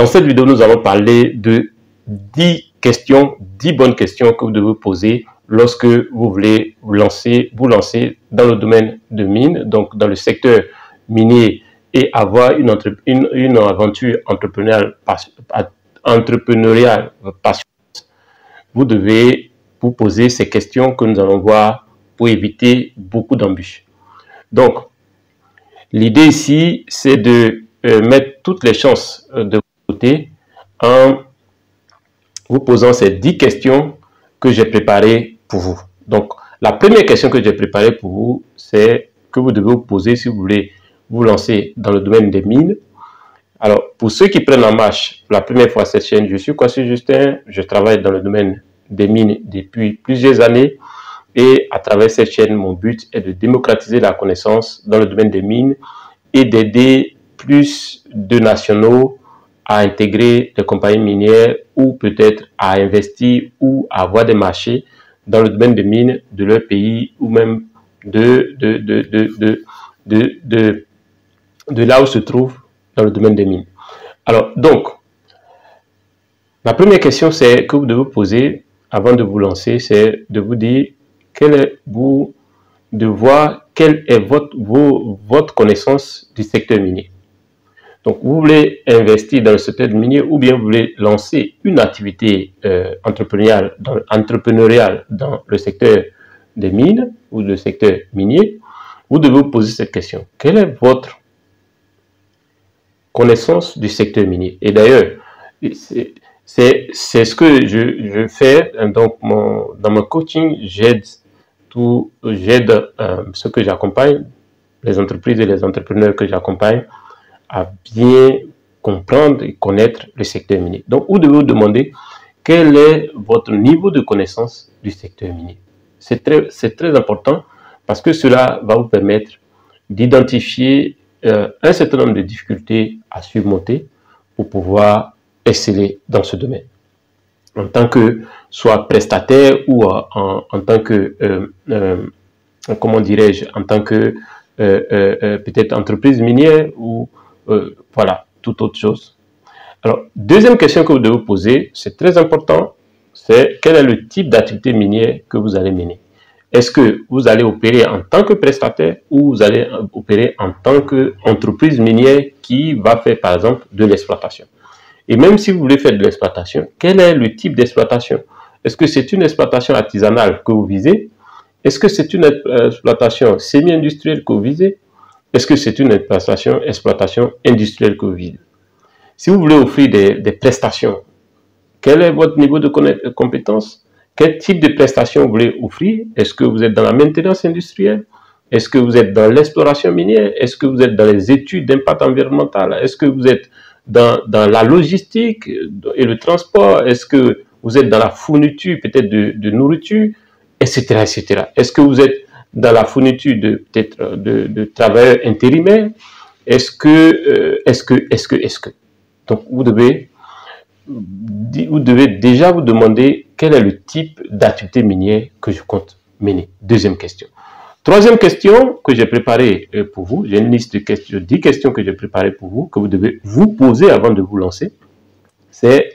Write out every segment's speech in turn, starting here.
dans cette vidéo, nous allons parler de 10 questions, 10 bonnes questions que vous devez poser lorsque vous voulez vous lancer dans le domaine de mine, donc dans le secteur minier, et avoir une aventure entrepreneuriale passionnante. Vous devez vous poser ces questions que nous allons voir pour éviter beaucoup d'embûches. Donc, l'idée ici, c'est de mettre toutes les chances de côté en vous posant ces 10 questions que j'ai préparées pour vous. Donc, la première question que j'ai préparée pour vous, c'est que vous devez vous poser si vous voulez vous lancer dans le domaine des mines. Alors, pour ceux qui prennent en marche pour la première fois cette chaîne, je suis Kwasi Justin, je travaille dans le domaine des mines depuis plusieurs années et à travers cette chaîne, mon but est de démocratiser la connaissance dans le domaine des mines et d'aider plus de nationaux à intégrer les compagnies minières ou peut-être à investir ou à avoir des marchés dans le domaine des mines de leur pays ou même de là où se trouve dans le domaine des mines. Alors, donc, la première question c'est que vous devez vous poser avant de vous lancer, c'est de vous dire quelle est votre connaissance du secteur minier. Donc, vous voulez investir dans le secteur minier ou bien vous voulez lancer une activité entrepreneuriale dans le secteur des mines ou le secteur minier, vous devez vous poser cette question. Quelle est votre connaissance du secteur minier? Et d'ailleurs, c'est ce que je fais. Donc, dans mon coaching, j'aide ceux que j'accompagne, les entreprises et les entrepreneurs que j'accompagne, à bien comprendre et connaître le secteur minier. Donc, vous devez vous demander quel est votre niveau de connaissance du secteur minier. C'est très important parce que cela va vous permettre d'identifier un certain nombre de difficultés à surmonter pour pouvoir exceller dans ce domaine. En tant que soit prestataire ou en tant que, comment dirais-je, en tant que peut-être entreprise minière ou voilà, toute autre chose. Alors, deuxième question que vous devez vous poser, c'est très important, c'est quel est le type d'activité minière que vous allez mener. Est-ce que vous allez opérer en tant que prestataire ou vous allez opérer en tant qu'entreprise minière qui va faire par exemple de l'exploitation? Et même si vous voulez faire de l'exploitation, quel est le type d'exploitation? Est-ce que c'est une exploitation artisanale que vous visez? Est-ce que c'est une exploitation semi-industrielle que vous visez? Est-ce que c'est une exploitation industrielle que vous visez? Si vous voulez offrir des prestations, quel est votre niveau de compétence? Quel type de prestations vous voulez offrir? Est-ce que vous êtes dans la maintenance industrielle? Est-ce que vous êtes dans l'exploration minière? Est-ce que vous êtes dans les études d'impact environnemental? Est-ce que vous êtes dans la logistique et le transport? Est-ce que vous êtes dans la fourniture peut-être de nourriture, etc., etc. Est-ce que vous êtes dans la fourniture de travailleurs intérimaires? Est-ce que donc vous devez déjà vous demander quel est le type d'activité minière que je compte mener. Deuxième question. Troisième question que j'ai préparée pour vous, j'ai une liste de 10 questions que j'ai préparées pour vous, que vous devez vous poser avant de vous lancer, c'est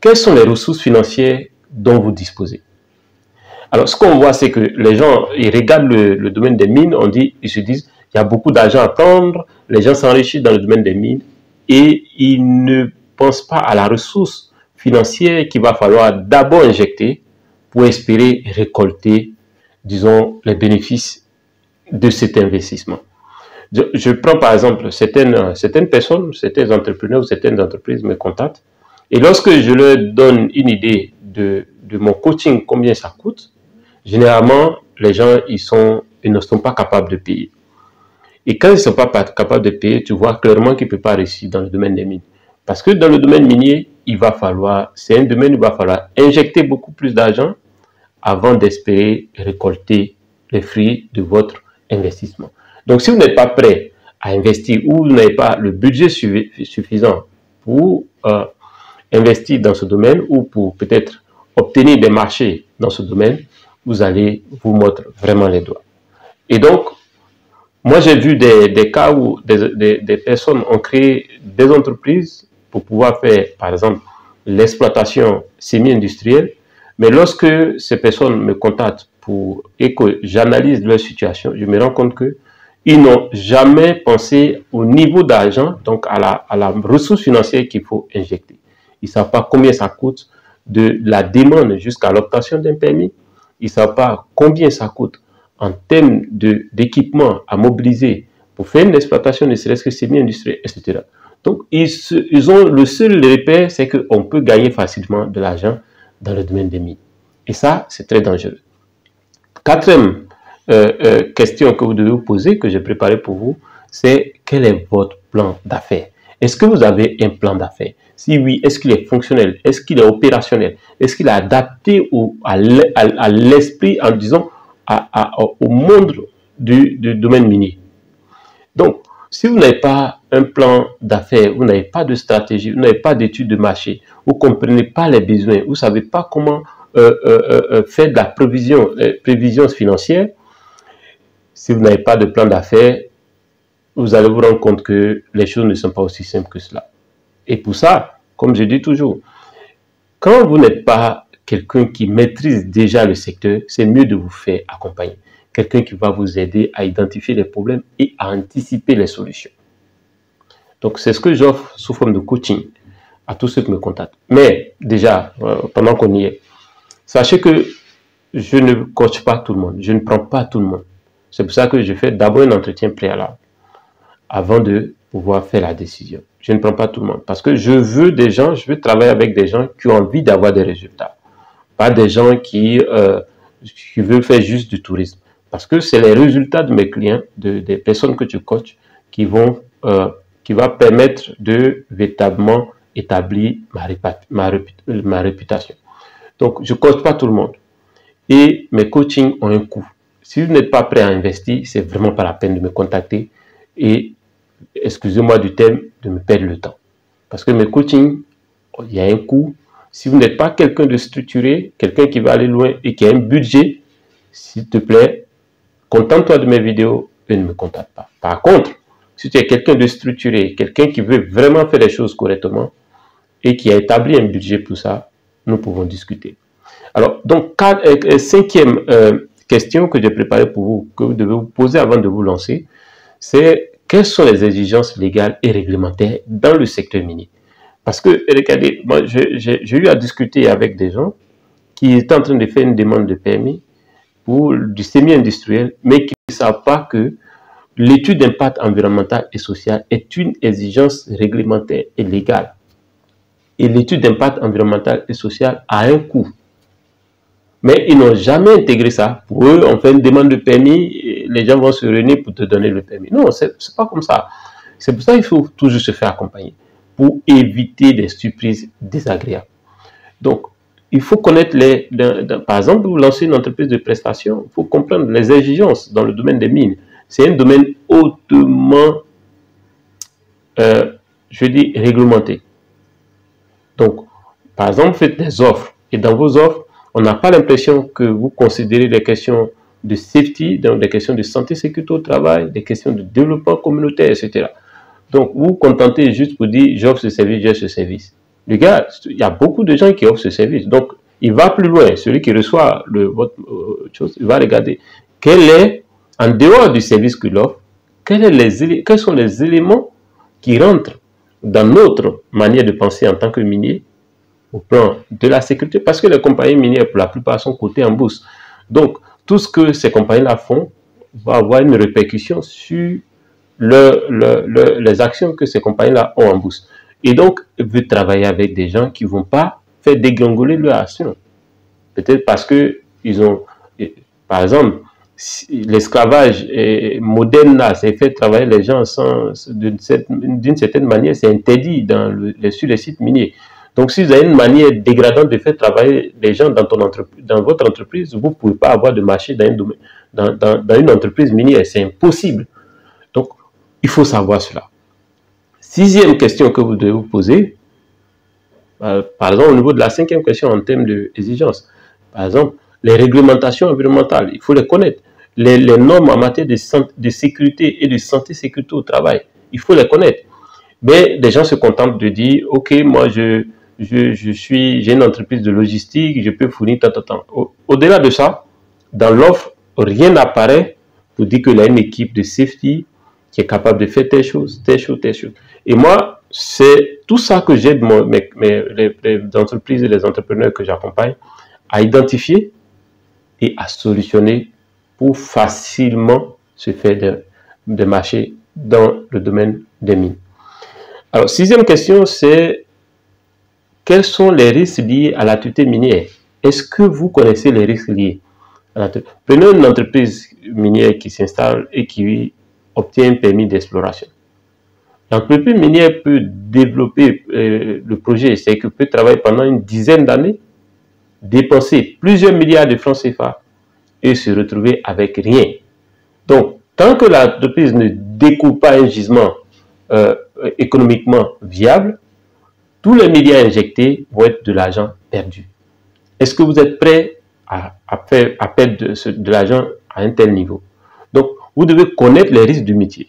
quelles sont les ressources financières dont vous disposez? Alors, ce qu'on voit, c'est que les gens, ils regardent le domaine des mines, ils se disent, il y a beaucoup d'argent à prendre, les gens s'enrichissent dans le domaine des mines, et ils ne pensent pas à la ressource financière qu'il va falloir d'abord injecter pour espérer récolter, disons, les bénéfices de cet investissement. Je prends par exemple certaines personnes, certains entrepreneurs ou certaines entreprises me contactent, et lorsque je leur donne une idée de mon coaching, combien ça coûte, généralement, les gens, ils ne sont pas capables de payer. Et quand ils ne sont pas capables de payer, tu vois clairement qu'ils ne peuvent pas réussir dans le domaine des mines. Parce que dans le domaine minier, c'est un domaine où il va falloir injecter beaucoup plus d'argent avant d'espérer récolter les fruits de votre investissement. Donc, si vous n'êtes pas prêt à investir ou vous n'avez pas le budget suffisant pour investir dans ce domaine ou pour peut-être obtenir des marchés dans ce domaine, vous allez vous mordre vraiment les doigts. Et donc, moi j'ai vu des cas où des personnes ont créé des entreprises pour pouvoir faire, par exemple, l'exploitation semi-industrielle. Mais lorsque ces personnes me contactent et que j'analyse leur situation, je me rends compte qu'ils n'ont jamais pensé au niveau d'argent, donc à la ressource financière qu'il faut injecter. Ils ne savent pas combien ça coûte de la demande jusqu'à l'obtention d'un permis. Ils ne savent pas combien ça coûte en termes d'équipement à mobiliser pour faire une exploitation, ne serait-ce que semi-industrielle, etc. Donc, ils ont le seul repère, c'est qu'on peut gagner facilement de l'argent dans le domaine des mines. Et ça, c'est très dangereux. Quatrième question que vous devez vous poser, que j'ai préparée pour vous, c'est quel est votre plan d'affaires? Est-ce que vous avez un plan d'affaires? Si oui, est-ce qu'il est fonctionnel? Est-ce qu'il est opérationnel? Est-ce qu'il est adapté à l'esprit, en disant, au monde du domaine minier? Donc, si vous n'avez pas un plan d'affaires, vous n'avez pas de stratégie, vous n'avez pas d'étude de marché, vous ne comprenez pas les besoins, vous ne savez pas comment faire de la prévision financière, si vous n'avez pas de plan d'affaires, vous allez vous rendre compte que les choses ne sont pas aussi simples que cela. Et pour ça, comme je dis toujours, quand vous n'êtes pas quelqu'un qui maîtrise déjà le secteur, c'est mieux de vous faire accompagner. Quelqu'un qui va vous aider à identifier les problèmes et à anticiper les solutions. Donc, c'est ce que j'offre sous forme de coaching à tous ceux qui me contactent. Mais déjà, pendant qu'on y est, sachez que je ne coach pas tout le monde. Je ne prends pas tout le monde. C'est pour ça que je fais d'abord un entretien préalable avant de pouvoir faire la décision. Je ne prends pas tout le monde parce que je veux travailler avec des gens qui ont envie d'avoir des résultats. Pas des gens qui veulent faire juste du tourisme. Parce que c'est les résultats de mes clients, des personnes que tu coaches, qui va permettre de véritablement établir ma réputation. Donc, je ne coach pas tout le monde. Et mes coachings ont un coût. Si vous n'êtes pas prêt à investir, c'est vraiment pas la peine de me contacter et, excusez-moi du terme, de me perdre le temps. Parce que mes coachings, il y a un coût. Si vous n'êtes pas quelqu'un de structuré, quelqu'un qui va aller loin et qui a un budget, s'il te plaît, contente-toi de mes vidéos et ne me contacte pas. Par contre, si tu es quelqu'un de structuré, quelqu'un qui veut vraiment faire les choses correctement et qui a établi un budget pour ça, nous pouvons discuter. Alors, donc, cinquième question que j'ai préparée pour vous, que vous devez vous poser avant de vous lancer, c'est quelles sont les exigences légales et réglementaires dans le secteur minier? Parce que, regardez, moi, j'ai eu à discuter avec des gens qui étaient en train de faire une demande de permis pour du semi-industriel, mais qui ne savent pas que l'étude d'impact environnemental et social est une exigence réglementaire et légale. Et l'étude d'impact environnemental et social a un coût. Mais ils n'ont jamais intégré ça. Pour eux, on fait une demande de permis, et les gens vont se réunir pour te donner le permis. Non, c'est pas comme ça. C'est pour ça qu'il faut toujours se faire accompagner, pour éviter des surprises désagréables. Donc, il faut connaître par exemple, vous lancez une entreprise de prestation, il faut comprendre les exigences dans le domaine des mines. C'est un domaine hautement, réglementé. Donc, par exemple, vous faites des offres, et dans vos offres, on n'a pas l'impression que vous considérez des questions de safety, donc des questions de santé, sécurité au travail, des questions de développement communautaire, etc. Donc, vous vous contentez juste pour dire, j'offre ce service, j'ai ce service. Les gars, il y a beaucoup de gens qui offrent ce service. Donc, il va plus loin. Celui qui reçoit votre chose, il va regarder quel est, en dehors du service qu'il offre, quels sont les éléments qui rentrent dans notre manière de penser en tant que minier au plan de la sécurité. Parce que les compagnies minières, pour la plupart, sont cotées en bourse. Donc, tout ce que ces compagnies-là font va avoir une répercussion sur les actions que ces compagnies-là ont en bourse. Et donc, veut travailler avec des gens qui ne vont pas faire dégringoler leur action. Peut-être parce que ils ont, par exemple, l'esclavage moderne là, c'est fait travailler les gens d'une certaine manière, c'est interdit sur les sites miniers. Donc, si vous avez une manière dégradante de faire travailler les gens dans votre entreprise, vous ne pouvez pas avoir de marché dans une entreprise minière, c'est impossible. Donc, il faut savoir cela. Sixième question que vous devez vous poser, par exemple, au niveau de la cinquième question en termes d'exigence, par exemple, les réglementations environnementales, il faut les connaître. Les normes en matière de sécurité et de santé-sécurité au travail, il faut les connaître. Mais des gens se contentent de dire, OK, moi, j'ai une entreprise de logistique, je peux fournir tant. Au-delà de ça, dans l'offre, rien n'apparaît pour dire qu'il y a une équipe de safety qui est capable de faire telle chose. Et moi, c'est tout ça que j'aide les entreprises et les entrepreneurs que j'accompagne à identifier et à solutionner pour facilement se faire des marchés dans le domaine des mines. Alors, sixième question, c'est quels sont les risques liés à l'activité minière? Est-ce que vous connaissez les risques liés à l'activité? Prenons une entreprise minière qui s'installe et qui obtient un permis d'exploration. L'entreprise minière peut développer le projet, c'est-à-dire qu'elle peut travailler pendant une dizaine d'années, dépenser plusieurs milliards de francs CFA et se retrouver avec rien. Donc, tant que l'entreprise ne découvre pas un gisement économiquement viable, tous les milliards injectés vont être de l'argent perdu. Est-ce que vous êtes prêt à perdre de l'argent à un tel niveau? Donc, vous devez connaître les risques du métier,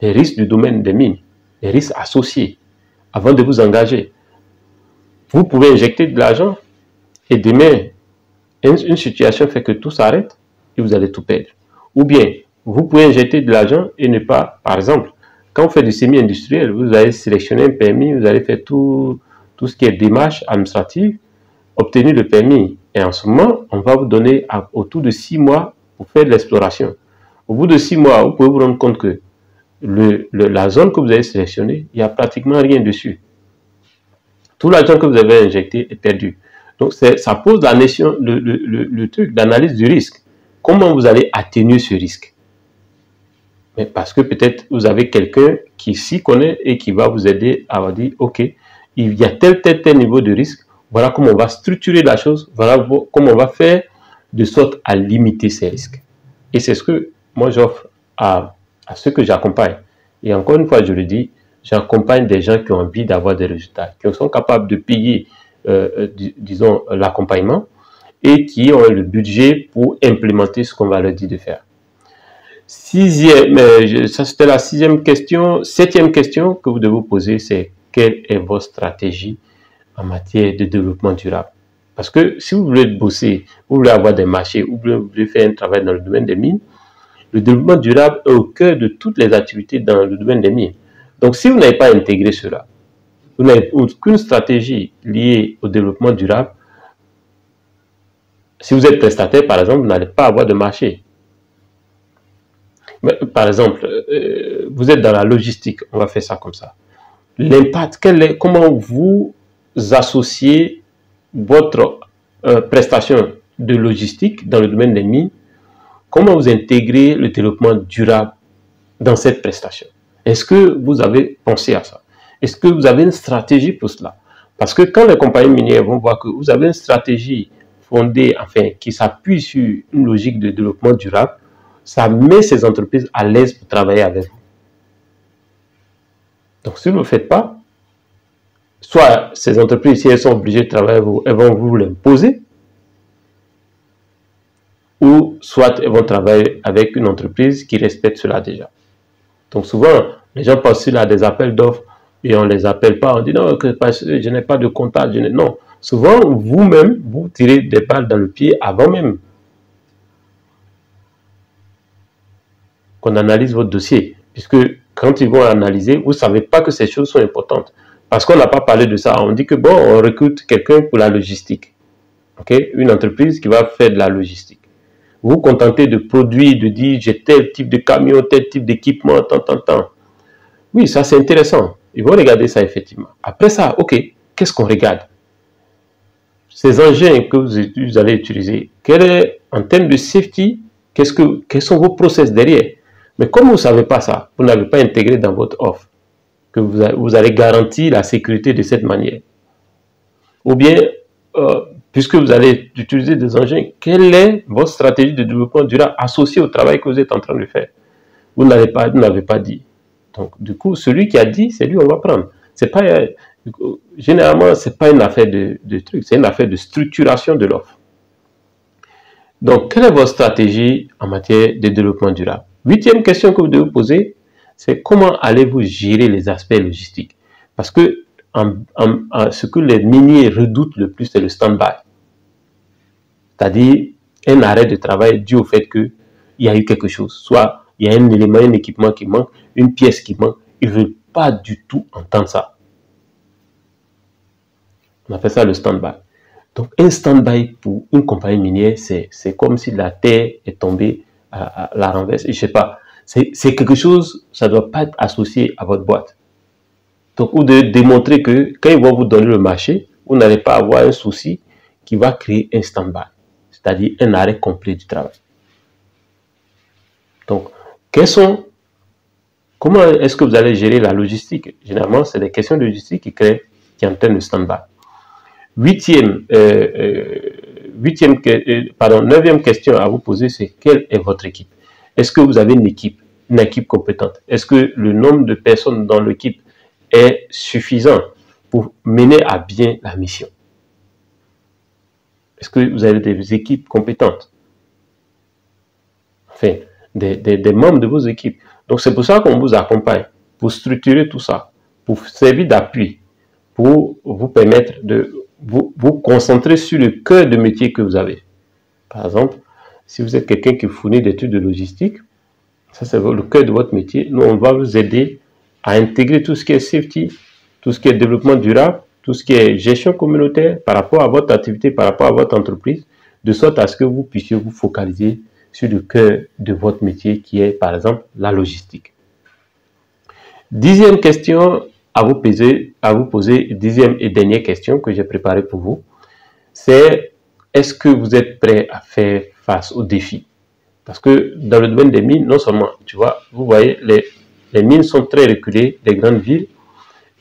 les risques du domaine des mines, les risques associés avant de vous engager. Vous pouvez injecter de l'argent et demain, une situation fait que tout s'arrête et vous allez tout perdre. Ou bien, vous pouvez injecter de l'argent et ne pas, par exemple, quand vous faites du semi-industriel, vous allez sélectionner un permis, vous allez faire tout ce qui est démarche administrative, obtenir le permis. Et en ce moment, on va vous donner autour de 6 mois pour faire de l'exploration. Au bout de 6 mois, vous pouvez vous rendre compte que la zone que vous avez sélectionnée, il n'y a pratiquement rien dessus. Tout l'argent que vous avez injecté est perdu. Donc, ça pose le truc d'analyse du risque. Comment vous allez atténuer ce risque? Mais parce que peut-être vous avez quelqu'un qui s'y connaît et qui va vous aider à vous dire, OK, il y a tel niveau de risque, voilà comment on va structurer la chose, voilà comment on va faire de sorte à limiter ces risques. Et c'est ce que moi j'offre à ceux que j'accompagne. Et encore une fois, je le dis, j'accompagne des gens qui ont envie d'avoir des résultats, qui sont capables de payer, disons, l'accompagnement et qui ont le budget pour implémenter ce qu'on va leur dire de faire. Ça c'était la sixième question. Septième question que vous devez vous poser, c'est quelle est votre stratégie en matière de développement durable? Parce que si vous voulez bosser, vous voulez avoir des marchés, vous voulez faire un travail dans le domaine des mines, le développement durable est au cœur de toutes les activités dans le domaine des mines. Donc si vous n'avez pas intégré cela, vous n'avez aucune stratégie liée au développement durable, si vous êtes prestataire par exemple, vous n'allez pas avoir de marché. Mais, par exemple, vous êtes dans la logistique, on va faire ça comme ça. L'impact, comment vous associez votre prestation de logistique dans le domaine des mines, comment vous intégrez le développement durable dans cette prestation? Est-ce que vous avez pensé à ça? Est-ce que vous avez une stratégie pour cela? Parce que quand les compagnies minières vont voir que vous avez une stratégie fondée, enfin, qui s'appuie sur une logique de développement durable, ça met ces entreprises à l'aise pour travailler avec vous. Donc, si vous ne le faites pas, soit ces entreprises, si elles sont obligées de travailler avec vous, elles vont vous l'imposer, ou soit elles vont travailler avec une entreprise qui respecte cela déjà. Donc, souvent, les gens passent là des appels d'offres et on ne les appelle pas. On dit non, je n'ai pas de contact. Non. Souvent, vous-même, vous tirez des balles dans le pied avant même qu'on analyse votre dossier. Puisque quand ils vont analyser, vous ne savez pas que ces choses sont importantes. Parce qu'on n'a pas parlé de ça. On dit que bon, on recrute quelqu'un pour la logistique. Okay? Une entreprise qui va faire de la logistique. Vous vous contentez de produire, de dire j'ai tel type de camion, tel type d'équipement, tant. Oui, ça c'est intéressant. Ils vont regarder ça effectivement. Après ça, ok, qu'est-ce qu'on regarde? Ces engins que vous allez utiliser, en termes de safety, quels sont vos process derrière? Mais comme vous ne savez pas ça, vous n'avez pas intégré dans votre offre que vous allez garantir la sécurité de cette manière. Ou bien, puisque vous allez utiliser des engins, quelle est votre stratégie de développement durable associée au travail que vous êtes en train de faire? Vous n'avez pas dit. Donc, du coup, celui qui a dit, c'est lui on va prendre. Généralement, ce n'est pas une affaire de truc, c'est une affaire de structuration de l'offre. Donc, quelle est votre stratégie en matière de développement durable? Huitième question que vous devez poser, c'est comment allez-vous gérer les aspects logistiques. Parce que ce que les miniers redoutent le plus, c'est le stand-by. C'est-à-dire un arrêt de travail dû au fait qu'il y a eu quelque chose. Soit il y a un élément, un équipement qui manque, une pièce qui manque. Ils ne veulent pas du tout entendre ça. On appelle ça le stand-by. Donc, un stand-by pour une compagnie minière, c'est comme si la terre est tombée à la renverse. Je ne sais pas. C'est quelque chose, ça ne doit pas être associé à votre boîte. Donc, vous devez démontrer que quand ils vont vous donner le marché, vous n'allez pas avoir un souci qui va créer un stand-by, c'est-à-dire un arrêt complet du travail. Donc, comment est-ce que vous allez gérer la logistique? Généralement, c'est des questions de logistique qui entraînent le stand-by. Neuvième question à vous poser, c'est quelle est votre équipe? Est-ce que vous avez une équipe compétente? Est-ce que le nombre de personnes dans l'équipe est suffisant pour mener à bien la mission? Est-ce que vous avez des équipes compétentes? Enfin, des membres de vos équipes. Donc, c'est pour ça qu'on vous accompagne, pour structurer tout ça, pour servir d'appui, pour vous permettre de vous concentrer sur le cœur de métier que vous avez. Par exemple, si vous êtes quelqu'un qui fournit des études de logistique, ça c'est le cœur de votre métier. Nous, on va vous aider à intégrer tout ce qui est safety, tout ce qui est développement durable, tout ce qui est gestion communautaire par rapport à votre activité, par rapport à votre entreprise, de sorte à ce que vous puissiez vous focaliser sur le cœur de votre métier qui est, par exemple, la logistique. 10e question à vous poser, 10e et dernière question que j'ai préparée pour vous, c'est est-ce que vous êtes prêt à faire face aux défis? Parce que dans le domaine des mines, non seulement, tu vois, vous voyez, les mines sont très reculées, les grandes villes,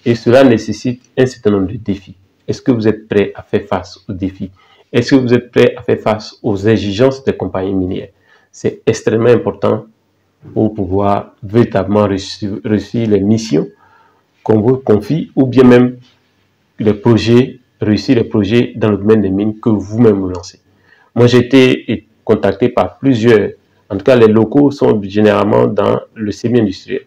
et cela nécessite un certain nombre de défis. Est-ce que vous êtes prêt à faire face aux défis? Est-ce que vous êtes prêt à faire face aux exigences des compagnies minières? C'est extrêmement important pour pouvoir véritablement réussir les missions qu'on vous confie ou bien même réussir les projets dans le domaine des mines que vous-même vous lancez. Moi, j'ai été contacté par plusieurs, en tout cas les locaux sont généralement dans le semi-industriel.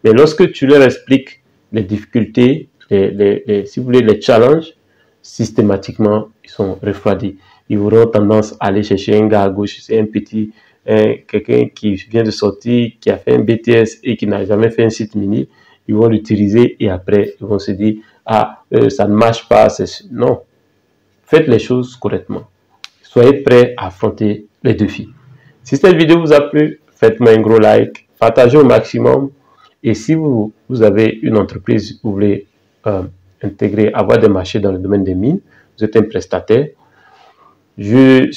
Mais lorsque tu leur expliques les difficultés, si vous voulez, les challenges, systématiquement, ils sont refroidis. Ils auront tendance à aller chercher un gars à gauche, c'est un petit, quelqu'un qui vient de sortir, qui a fait un BTS et qui n'a jamais fait un site minier. Ils vont l'utiliser et après, ils vont se dire, ça ne marche pas. Non, faites les choses correctement. Soyez prêts à affronter les défis. Si cette vidéo vous a plu, faites-moi un gros like, partagez au maximum. Et si vous avez une entreprise, vous voulez avoir des marchés dans le domaine des mines, vous êtes un prestataire, je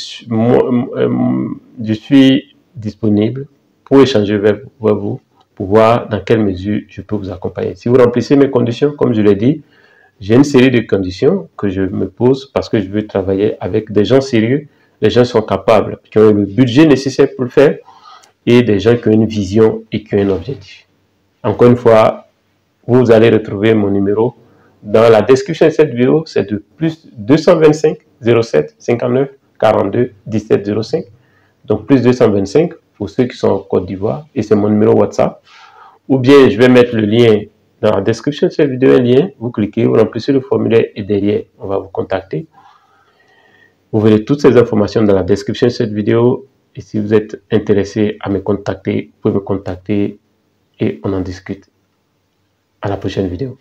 suis disponible pour échanger avec vous, pour voir dans quelle mesure je peux vous accompagner. Si vous remplissez mes conditions, comme je l'ai dit, j'ai une série de conditions que je me pose parce que je veux travailler avec des gens sérieux, des gens qui sont capables, qui ont le budget nécessaire pour le faire et des gens qui ont une vision et qui ont un objectif. Encore une fois, vous allez retrouver mon numéro dans la description de cette vidéo, c'est de plus 225 07 59 42 17 05. Donc plus 225 pour ceux qui sont en Côte d'Ivoire et c'est mon numéro WhatsApp. Ou bien je vais mettre le lien dans la description de cette vidéo, un lien, vous cliquez, vous remplissez le formulaire et derrière, on va vous contacter. Vous verrez toutes ces informations dans la description de cette vidéo et si vous êtes intéressé à me contacter, vous pouvez me contacter et on en discute. À la prochaine vidéo.